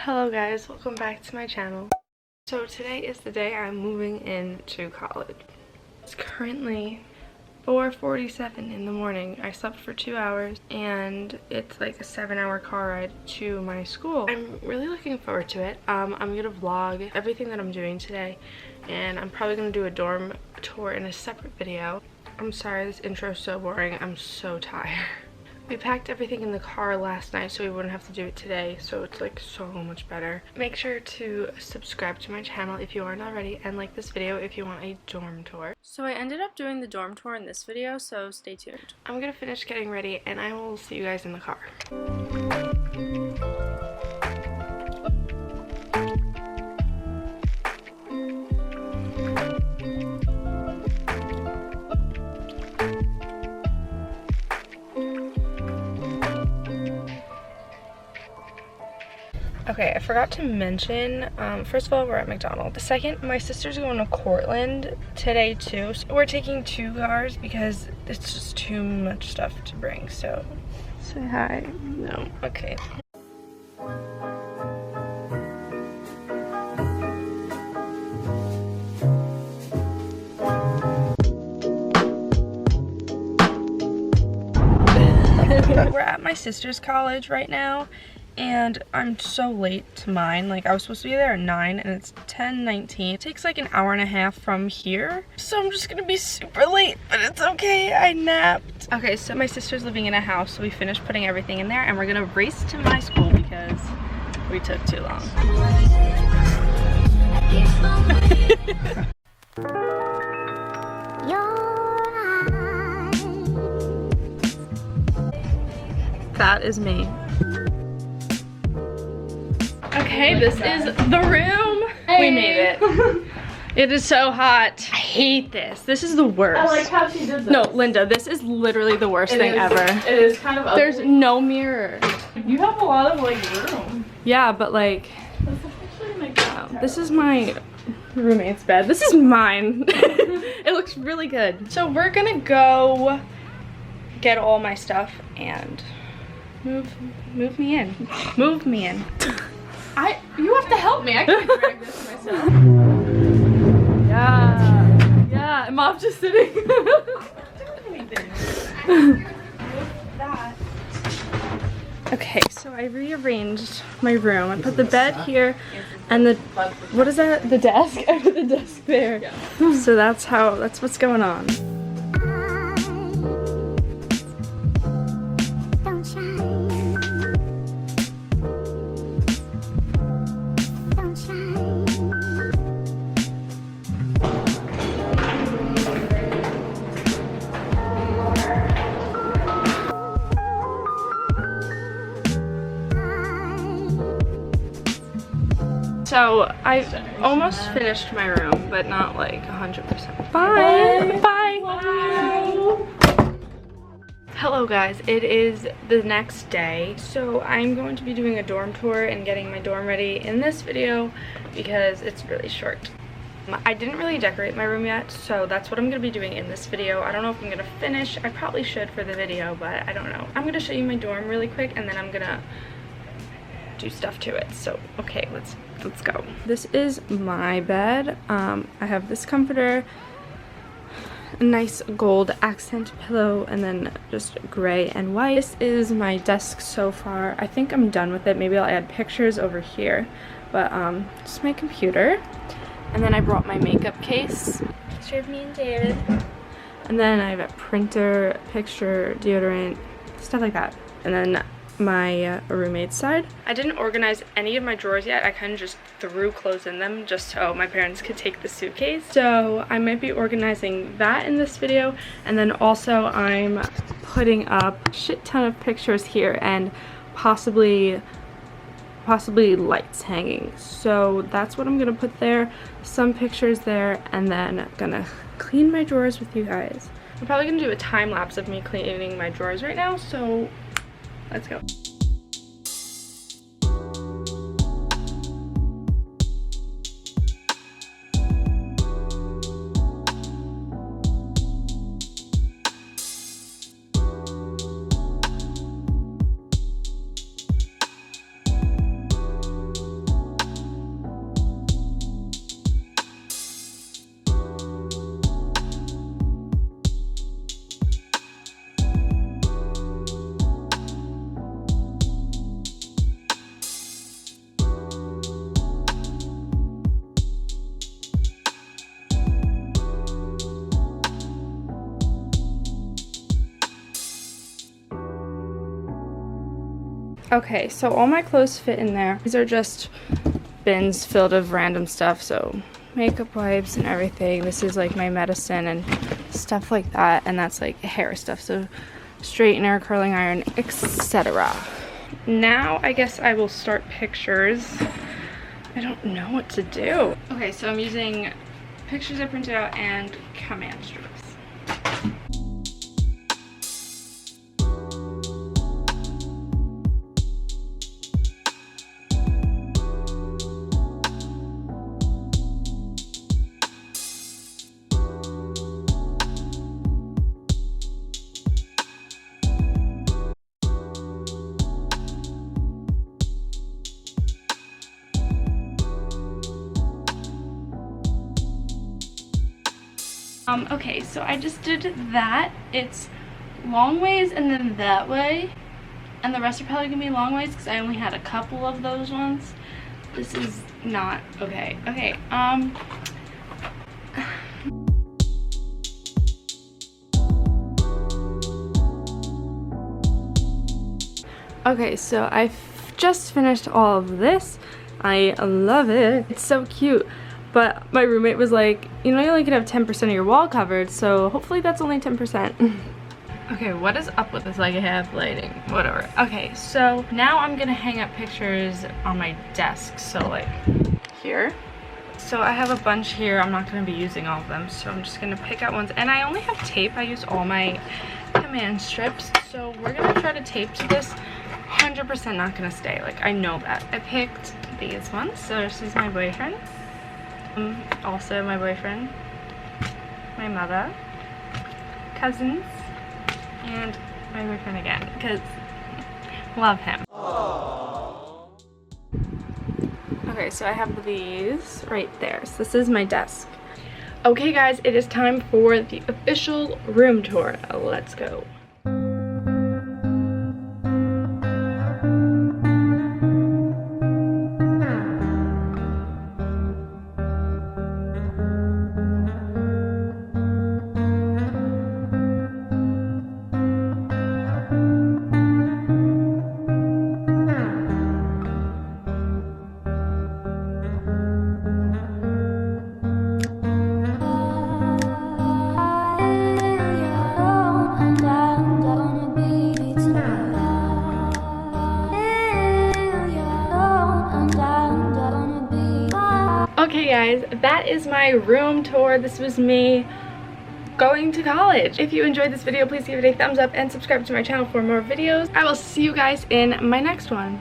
Hello guys, welcome back to my channel. So today is the day I'm moving into college. It's currently 4:47 in the morning. I slept for 2 hours and it's like a 7-hour car ride to my school. I'm really looking forward to it. I'm gonna vlog everything that I'm doing today, and I'm probably gonna do a dorm tour in a separate video. I'm sorry this intro is so boring. I'm so tired. We packed everything in the car last night so we wouldn't have to do it today, so it's like so much better. Make sure to subscribe to my channel if you aren't already, and like this video if you want a dorm tour. So I ended up doing the dorm tour in this video, so stay tuned. I'm gonna finish getting ready and I will see you guys in the car. Okay, I forgot to mention, first of all, we're at McDonald's. Second, my sister's going to Cortland today too. So we're taking 2 cars because it's just too much stuff to bring, so say hi. No, okay. We're at my sister's college right now. And I'm so late to mine. Like, I was supposed to be there at 9 and it's 10:19. It takes like an hour and a half from here. So I'm just gonna be super late, but it's okay, I napped. Okay, so my sister's living in a house, so we finished putting everything in there and we're gonna race to my school because we took too long. That is me. Okay, this is the room. Hey. We made it. It is so hot. I hate this. This is the worst. I like how she did this. No, Linda, this is literally the worst thing ever. It is kind of ugly. There's no mirror. You have a lot of like room. Yeah, but like, Wow. this is my roommate's bed. This is mine. It looks really good. So we're gonna go get all my stuff and move me in. Move me in. You have to help me. I can't drag this myself. Yeah, Mom's just sitting. Okay, so I rearranged my room. I put the bed here and the, what is that? The desk? I put the desk there. Yeah. So that's what's going on. So I almost finished my room, but not like 100%. Bye. Bye. Bye. Hello guys, it is the next day. So I'm going to be doing a dorm tour and getting my dorm ready in this video because it's really short. I didn't really decorate my room yet, so that's what I'm going to be doing in this video. I don't know if I'm going to finish. I probably should for the video, but I don't know. I'm going to show you my dorm really quick and then I'm going to do stuff to it. So okay, let's go. This is my bed. I have this comforter, a nice gold accent pillow, and then just gray and white. This is my desk so far. I think I'm done with it. Maybe I'll add pictures over here, but just my computer. And then I brought my makeup case. Picture of me and David. And then I have a printer, picture, deodorant, stuff like that. And then my roommate's side. I didn't organize any of my drawers yet. I kind of just threw clothes in them just so my parents could take the suitcase. So I might be organizing that in this video, and then also I'm putting up a shit ton of pictures here and possibly lights hanging. So that's what I'm gonna put there, some pictures there, and then gonna clean my drawers with you guys. I'm probably gonna do a time lapse of me cleaning my drawers right now, so let's go. Okay, so all my clothes fit in there. These are just bins filled with random stuff, so makeup wipes and everything. This is like my medicine and stuff like that, and that's like hair stuff, so straightener, curling iron, etc. Now I guess I will start pictures. I don't know what to do. Okay, so I'm using pictures I printed out and command strips. Okay, so I just did that. It's long ways and then that way. And the rest are probably gonna be long ways because I only had a couple of those ones. This is not okay. Okay, okay, so I've just finished all of this. I love it. It's so cute. But my roommate was like, you know, you only can have 10% of your wall covered, so hopefully that's only 10%. Okay, what is up with this like I have lighting? Whatever. Okay, so now I'm gonna hang up pictures on my desk, so like here. So I have a bunch here. I'm not gonna be using all of them, so I'm just gonna pick out ones. And I only have tape. I used all my command strips, so we're gonna try to tape to this. 100% not gonna stay, like I know that. I picked these ones, so this is my boyfriend. Also my boyfriend, my mother, cousins, and my boyfriend again, because love him. Aww. Okay, so I have these right there. So this is my desk. Okay guys, it is time for the official room tour. Let's go. Okay guys, that is my room tour. This was me going to college. If you enjoyed this video, please give it a thumbs up and subscribe to my channel for more videos. I will see you guys in my next one.